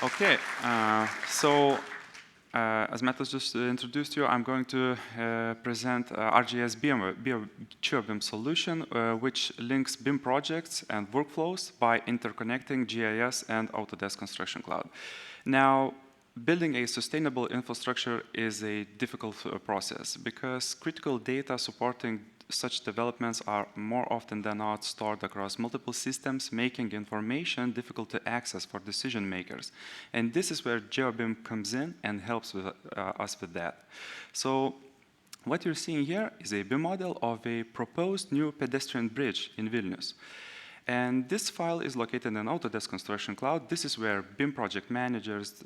Okay, as Matt just introduced you, I'm going to present ArcGIS GeoBIM solution, which links BIM projects and workflows by interconnecting GIS and Autodesk Construction Cloud. Now, building a sustainable infrastructure is a difficult process because critical data supporting such developments are more often than not stored across multiple systems, making information difficult to access for decision makers. And this is where GeoBIM comes in and helps with, us with that. So what you're seeing here is a BIM model of a proposed new pedestrian bridge in Vilnius. And this file is located in Autodesk Construction Cloud. This is where BIM project managers,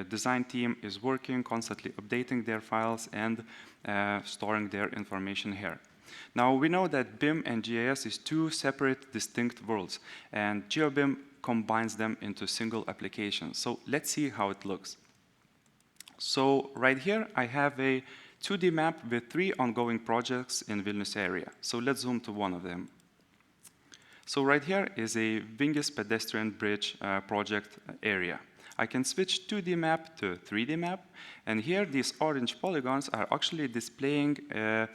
design team is working, constantly updating their files and storing their information here. Now, we know that BIM and GIS is two separate, distinct worlds, and GeoBIM combines them into single application. So let's see how it looks. So right here, I have a 2D map with 3 ongoing projects in Vilnius area. So let's zoom to one of them. So right here is a Vingis pedestrian bridge project area. I can switch 2D map to 3D map, and here these orange polygons are actually displaying a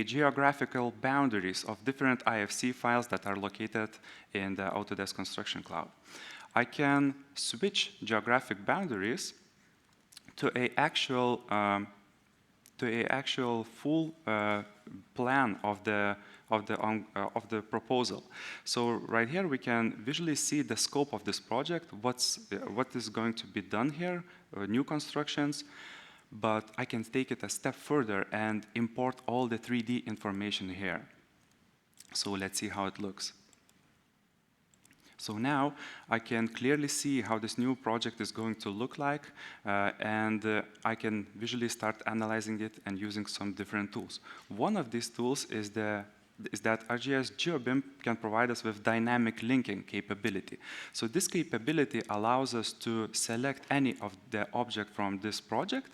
geographical boundaries of different IFC files that are located in the Autodesk Construction Cloud. I can switch geographic boundaries to a actual full plan of the proposal. So right here we can visually see the scope of this project, what is going to be done here, new constructions, but I can take it a step further and import all the 3D information here. So let's see how it looks. So now I can clearly see how this new project is going to look like, and I can visually start analyzing it and using some different tools. One of these tools is that ArcGIS GeoBIM can provide us with dynamic linking capability. So this capability allows us to select any of the object from this project,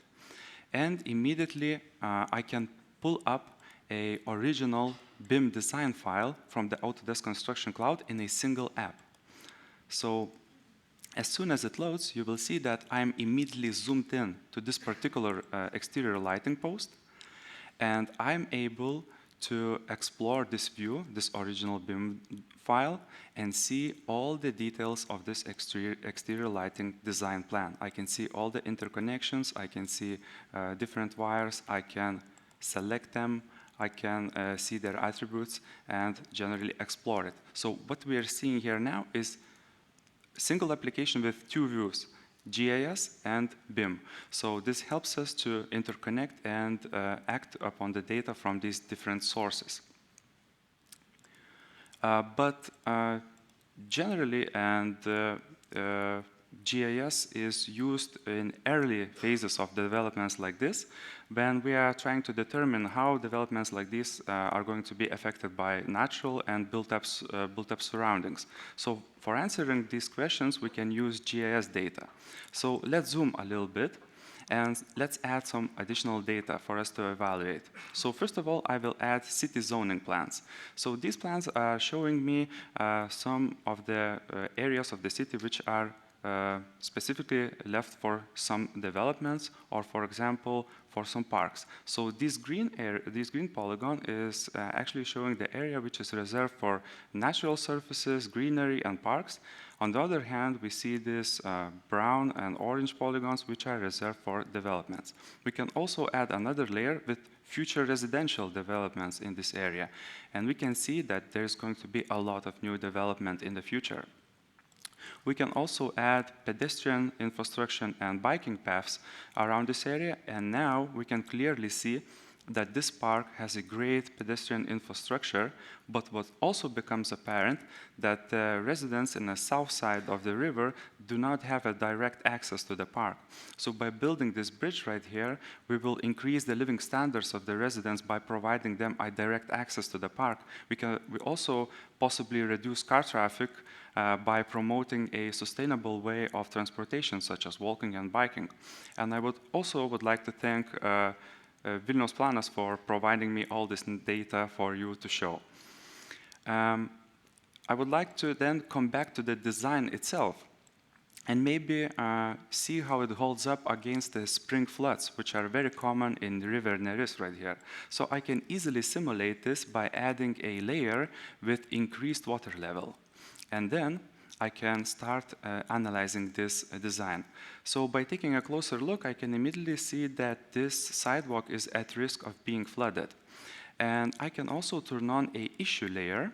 and immediately I can pull up an original BIM design file from the Autodesk Construction Cloud in a single app. So as soon as it loads, you will see that I'm immediately zoomed in to this particular exterior lighting post, and I'm able to explore this view, this original BIM file, and see all the details of this exterior lighting design plan. I can see all the interconnections, I can see different wires, I can select them, I can see their attributes and generally explore it. So what we are seeing here now is a single application with 2 views, GIS and BIM. So this helps us to interconnect and act upon the data from these different sources. But generally, GIS is used in early phases of developments like this, when we are trying to determine how developments like this are going to be affected by natural and built-up surroundings. So for answering these questions, we can use GIS data. So let's zoom a little bit, and let's add some additional data for us to evaluate. So first of all, I will add city zoning plans. So these plans are showing me some of the areas of the city which are specifically left for some developments, or for example, for some parks. So this green polygon is actually showing the area which is reserved for natural surfaces, greenery, and parks. On the other hand, we see these brown and orange polygons which are reserved for developments. We can also add another layer with future residential developments in this area. And we can see that there's going to be a lot of new development in the future. We can also add pedestrian infrastructure and biking paths around this area, and now we can clearly see that this park has a great pedestrian infrastructure, but what also becomes apparent that the residents in the south side of the river do not have a direct access to the park. So by building this bridge right here, we will increase the living standards of the residents by providing them a direct access to the park. We also possibly reduce car traffic by promoting a sustainable way of transportation, such as walking and biking. And I would like to thank Vilniaus Planas for providing me all this data for you to show. I would like to then come back to the design itself. and maybe see how it holds up against the spring floods, which are very common in the river Neris right here. So I can easily simulate this by adding a layer with increased water level. And then I can start analyzing this design. So by taking a closer look, I can immediately see that this sidewalk is at risk of being flooded. And I can also turn on a issue layer,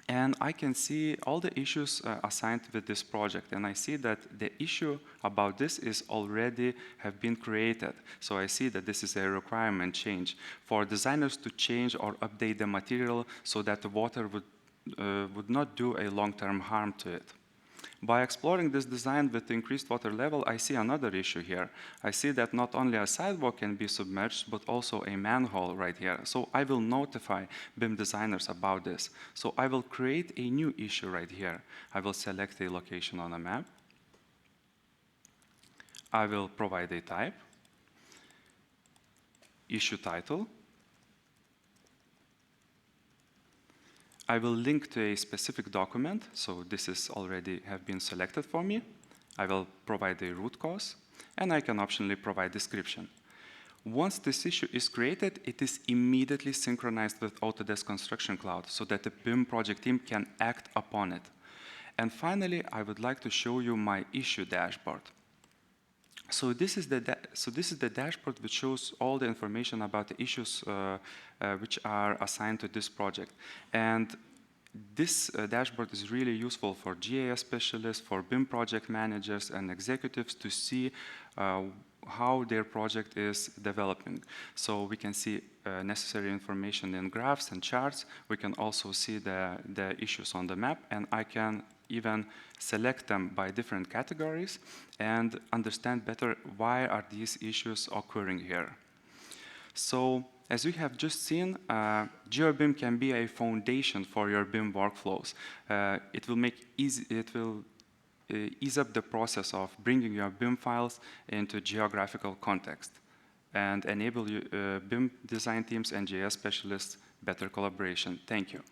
and I can see all the issues assigned with this project. And I see that the issue about this is already have been created. So I see that this is a requirement change for designers to change or update the material so that the water would not do a long-term harm to it. By exploring this design with increased water level, I see another issue here. I see that not only a sidewalk can be submerged, but also a manhole right here. So I will notify BIM designers about this. So I will create a new issue right here. I will select a location on a map. I will provide a type, issue title. I will link to a specific document, so this is already have been selected for me. I will provide a root cause, and I can optionally provide description. Once this issue is created, it is immediately synchronized with Autodesk Construction Cloud so that the BIM project team can act upon it. And finally, I would like to show you my issue dashboard. So this is the dashboard which shows all the information about the issues which are assigned to this project. And this dashboard is really useful for GIS specialists, for BIM project managers and executives to see how their project is developing. So we can see necessary information in graphs and charts. We can also see the issues on the map, and I can even select them by different categories and understand better why are these issues occurring here. So as we have just seen, GeoBIM can be a foundation for your BIM workflows. It will ease up the process of bringing your BIM files into geographical context and enable BIM design teams and GIS specialists better collaboration. Thank you.